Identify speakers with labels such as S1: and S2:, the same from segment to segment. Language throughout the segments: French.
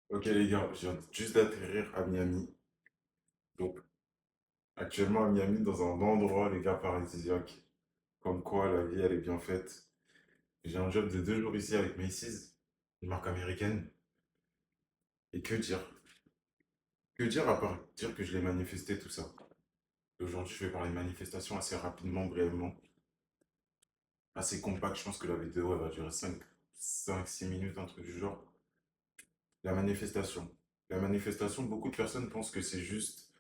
S1: Ok les gars, je viens juste d'atterrir à Miami. Donc actuellement à Miami dans un endroit les gars paradisiaque. Comme quoi la vie elle est bien faite. J'ai un job de 2 jours ici avec Macy's, une marque américaine. Et que dire? Que dire à part dire que je l'ai manifesté tout ça. Aujourd'hui je vais parler de manifestation assez rapidement, brièvement. Assez compact, je pense que la vidéo elle va durer 5-6 minutes, un truc du genre. La manifestation. La manifestation, beaucoup de personnes pensent que c'est juste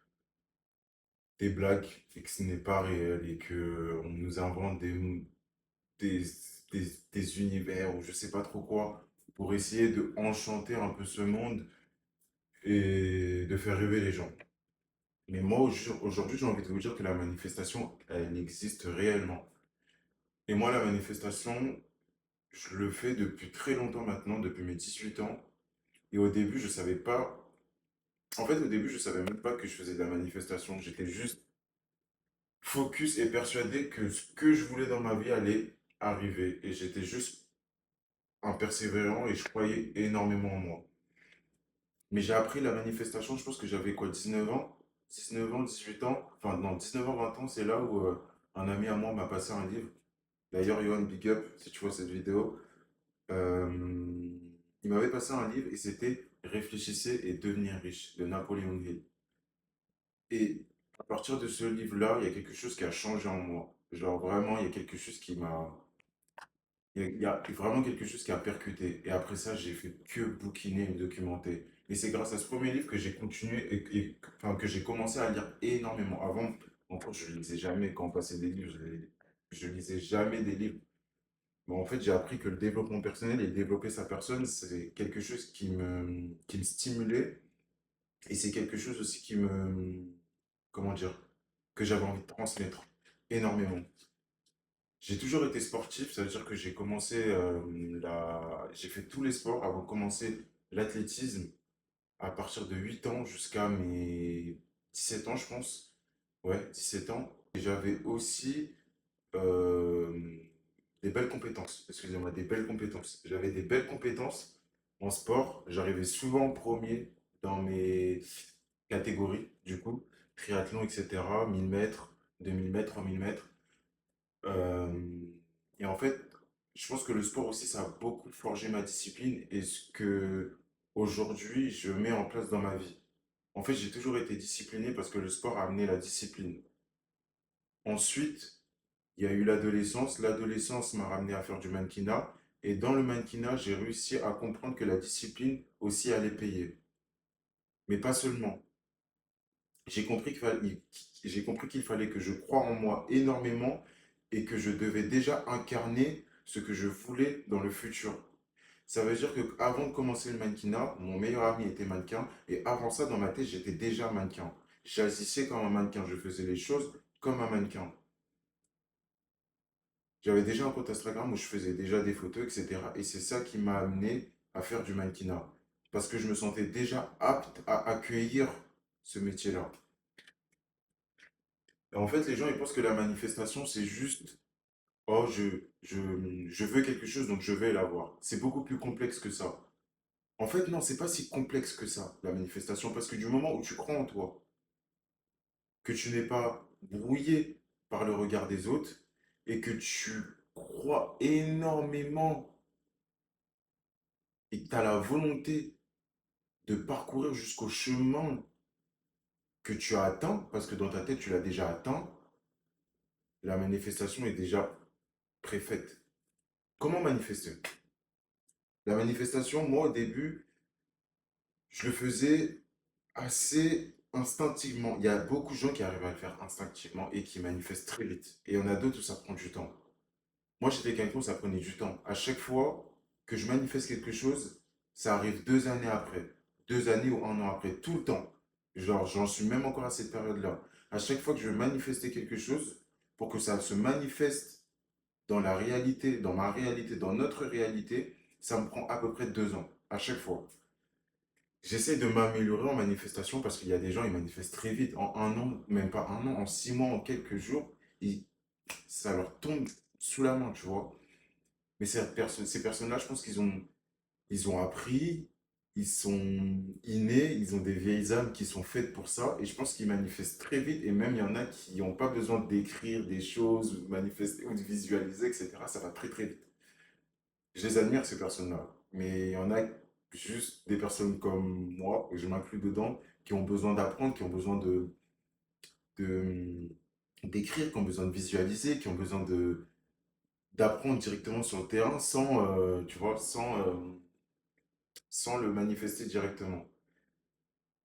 S1: des blagues et que ce n'est pas réel et que on nous invente des, des univers ou je sais pas trop quoi pour essayer de enchanter un peu ce monde et de faire rêver les gens. Mais moi, aujourd'hui, j'ai envie de vous dire que la manifestation, elle existe réellement. Et moi, la manifestation, je le fais depuis très longtemps maintenant, depuis mes 18 ans. Et au début, je savais pas. En fait, au début, je savais même pas que je faisais de la manifestation. J'étais juste focus et persuadé que ce que je voulais dans ma vie allait arriver. Et j'étais juste un persévérant et je croyais énormément en moi. Mais j'ai appris la manifestation, je pense que j'avais quoi, 19 ans? 19 ans, 18 ans, enfin non, 19 ans, 20 ans, c'est là où un ami à moi m'a passé un livre. D'ailleurs, Johan, big up, si tu vois cette vidéo. Euh, il m'avait passé un livre et c'était Réfléchissez et devenir riche de Napoléon Hill. Et à partir de ce livre-là, il y a quelque chose qui a changé en moi. Genre vraiment, il y a quelque chose qui m'a il y a vraiment quelque chose qui a percuté. Et après ça, j'ai fait que bouquiner et me documenter. Et c'est grâce à ce premier livre que j'ai continué enfin, que j'ai commencé à lire énormément. Avant, encore, je ne lisais jamais quand on passait des livres. Je lisais jamais des livres. Mais en fait, j'ai appris que le développement personnel et développer sa personne, c'est quelque chose qui me stimulait. Et c'est quelque chose aussi comment dire, que j'avais envie de transmettre énormément. J'ai toujours été sportif, ça veut dire que j'ai fait tous les sports avant de commencer l'athlétisme à partir de 8 ans jusqu'à mes 17 ans, je pense. Ouais, 17 ans. Et j'avais aussi euh, des belles compétences, excusez-moi, des belles compétences. J'avais des belles compétences en sport. J'arrivais souvent premier dans mes catégories, du coup, triathlon, etc., 1000 mètres, 2000 mètres, 3000 mètres. Euh, et en fait, je pense que le sport aussi, ça a beaucoup forgé ma discipline et ce que aujourd'hui je mets en place dans ma vie. En fait, j'ai toujours été discipliné parce que le sport a amené la discipline. Ensuite, il y a eu l'adolescence. L'adolescence m'a ramené à faire du mannequinat. Et dans le mannequinat, j'ai réussi à comprendre que la discipline aussi allait payer. Mais pas seulement. J'ai compris qu'il fallait que je croie en moi énormément et que je devais déjà incarner ce que je voulais dans le futur. Ça veut dire qu'avant de commencer le mannequinat, mon meilleur ami était mannequin et avant ça, dans ma tête, j'étais déjà mannequin. J'agissais comme un mannequin, je faisais les choses comme un mannequin. J'avais déjà un compte Instagram où je faisais déjà des photos, etc. Et c'est ça qui m'a amené à faire du mannequinat. Parce que je me sentais déjà apte à accueillir ce métier-là. Et en fait, les gens, ils pensent que la manifestation, c'est juste, oh, je veux quelque chose, donc je vais l'avoir. C'est beaucoup plus complexe que ça. En fait, non, c'est pas si complexe que ça, la manifestation, parce que du moment où tu crois en toi, que tu n'es pas brouillé par le regard des autres, et que tu crois énormément et que tu as la volonté de parcourir jusqu'au chemin que tu as atteint, parce que dans ta tête, tu l'as déjà atteint, la manifestation est déjà préfaite. Comment manifester? La manifestation, moi, au début, je le faisais assez instinctivement. Il y a beaucoup de gens qui arrivent à le faire instinctivement et qui manifestent très vite. Et il y en a d'autres où ça prend du temps. Moi, j'étais quelqu'un où ça prenait du temps. À chaque fois que je manifeste quelque chose, ça arrive 2 années après. 2 années ou un an après. Tout le temps. Genre, j'en suis même encore à cette période-là. À chaque fois que je veux manifester quelque chose, pour que ça se manifeste dans la réalité, dans ma réalité, dans notre réalité, ça me prend à peu près 2 ans. À chaque fois. J'essaie de m'améliorer en manifestation parce qu'il y a des gens, ils manifestent très vite. En un an, même pas un an, en 6 mois, en quelques jours, ça leur tombe sous la main, tu vois. Mais ces personnes-là, je pense qu'ils ont appris, ils sont innés, ils ont des vieilles âmes qui sont faites pour ça, et je pense qu'ils manifestent très vite, et même il y en a qui n'ont pas besoin d'écrire des choses, ou de manifester, ou de visualiser, etc. Ça va très très vite. Je les admire, ces personnes-là, mais il y en a juste des personnes comme moi, et je m'inclus dedans, qui ont besoin d'apprendre, qui ont besoin de- d'écrire, qui ont besoin de visualiser, qui ont besoin d'apprendre directement sur le terrain sans, tu vois, sans le manifester directement.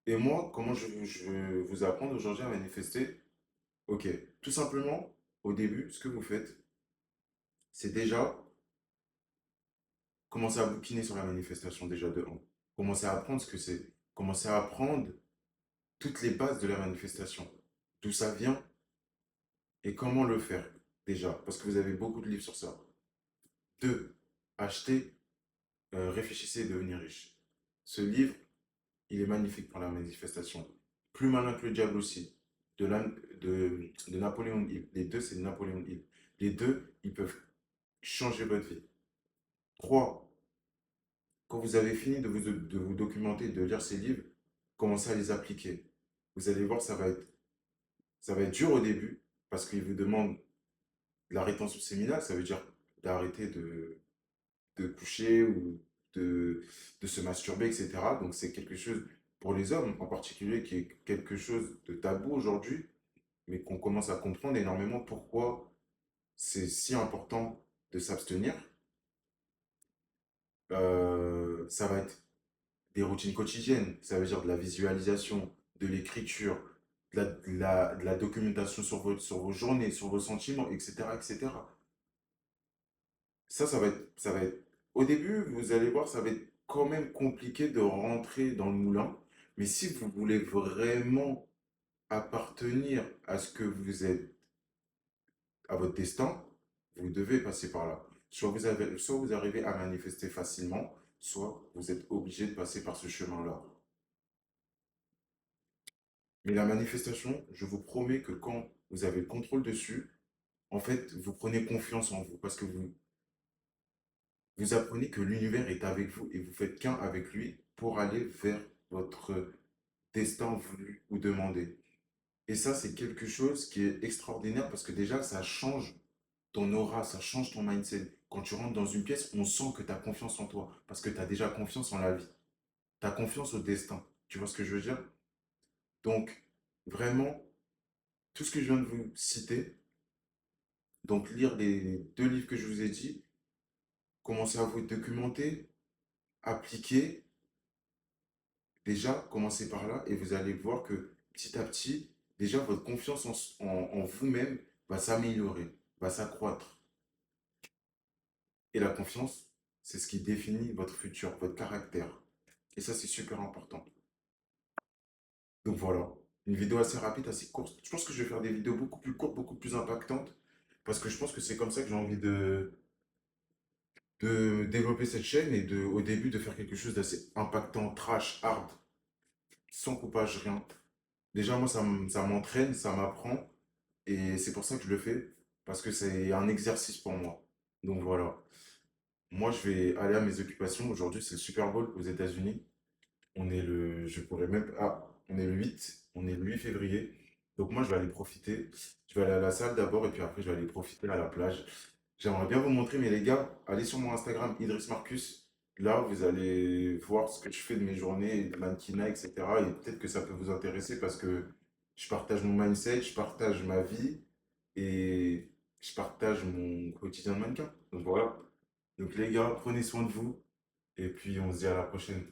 S1: Et moi, comment je vais vous apprendre aujourd'hui à manifester? Ok, tout simplement, au début, ce que vous faites, c'est déjà commencer à bouquiner sur la manifestation déjà de 1. Commencer à apprendre ce que c'est. Commencer à apprendre toutes les bases de la manifestation. D'où ça vient et comment le faire déjà. Parce que vous avez beaucoup de livres sur ça. 2, acheter, réfléchissez et devenir riche. Ce livre, il est magnifique pour la manifestation. Plus malin que le diable aussi. De Napoléon Hill. Les deux, c'est de Napoléon Hill. Les deux, ils peuvent changer votre vie. 3, quand vous avez fini de vous documenter, de lire ces livres, commencez à les appliquer. Vous allez voir, ça va être dur au début, parce qu'il vous demande de la rétention séminale, ça veut dire d'arrêter de coucher ou de se masturber, etc. Donc c'est quelque chose, pour les hommes en particulier, qui est quelque chose de tabou aujourd'hui, mais qu'on commence à comprendre énormément pourquoi c'est si important de s'abstenir. Ça va être des routines quotidiennes, ça veut dire de la visualisation, de l'écriture, de la documentation sur vos journées, sur vos sentiments, etc., etc. Ça va être, au début, vous allez voir, ça va être quand même compliqué de rentrer dans le moulin, mais si vous voulez vraiment appartenir à ce que vous êtes, à votre destin, vous devez passer par là. Soit vous arrivez à manifester facilement, soit vous êtes obligé de passer par ce chemin-là. Mais la manifestation, je vous promets que quand vous avez le contrôle dessus, en fait, vous prenez confiance en vous parce que vous apprenez que l'univers est avec vous et vous faites qu'un avec lui pour aller vers votre destin voulu ou demandé. Et ça, c'est quelque chose qui est extraordinaire parce que déjà, ça change ton aura, ça change ton mindset. Quand tu rentres dans une pièce, on sent que tu as confiance en toi parce que tu as déjà confiance en la vie. Tu as confiance au destin. Tu vois ce que je veux dire? Donc, vraiment, tout ce que je viens de vous citer, donc lire les deux livres que je vous ai dit, commencer à vous documenter, appliquer, déjà commencez par là et vous allez voir que petit à petit, déjà votre confiance en vous-même va s'améliorer, va s'accroître. Et la confiance, c'est ce qui définit votre futur, votre caractère. Et ça, c'est super important. Donc voilà, une vidéo assez rapide, assez courte. Je pense que je vais faire des vidéos beaucoup plus courtes, beaucoup plus impactantes, parce que je pense que c'est comme ça que j'ai envie de développer cette chaîne et au début de faire quelque chose d'assez impactant, trash, hard, sans coupage, rien. Déjà, moi, ça m'entraîne, ça m'apprend, et c'est pour ça que je le fais, parce que c'est un exercice pour moi. Donc voilà. Moi, je vais aller à mes occupations. Aujourd'hui, c'est le Super Bowl aux États-Unis. Je pourrais même, on est le 8, on est le 8 février. Donc moi, je vais aller profiter. Je vais aller à la salle d'abord et puis après, je vais aller profiter à la plage. J'aimerais bien vous montrer, mais les gars, allez sur mon Instagram, Idriss Marcus. Là, vous allez voir ce que je fais de mes journées, de mannequinat, etc. Et peut-être que ça peut vous intéresser parce que je partage mon mindset, je partage ma vie et je partage mon quotidien de mannequin. Donc voilà. Donc les gars, prenez soin de vous et puis on se dit à la prochaine.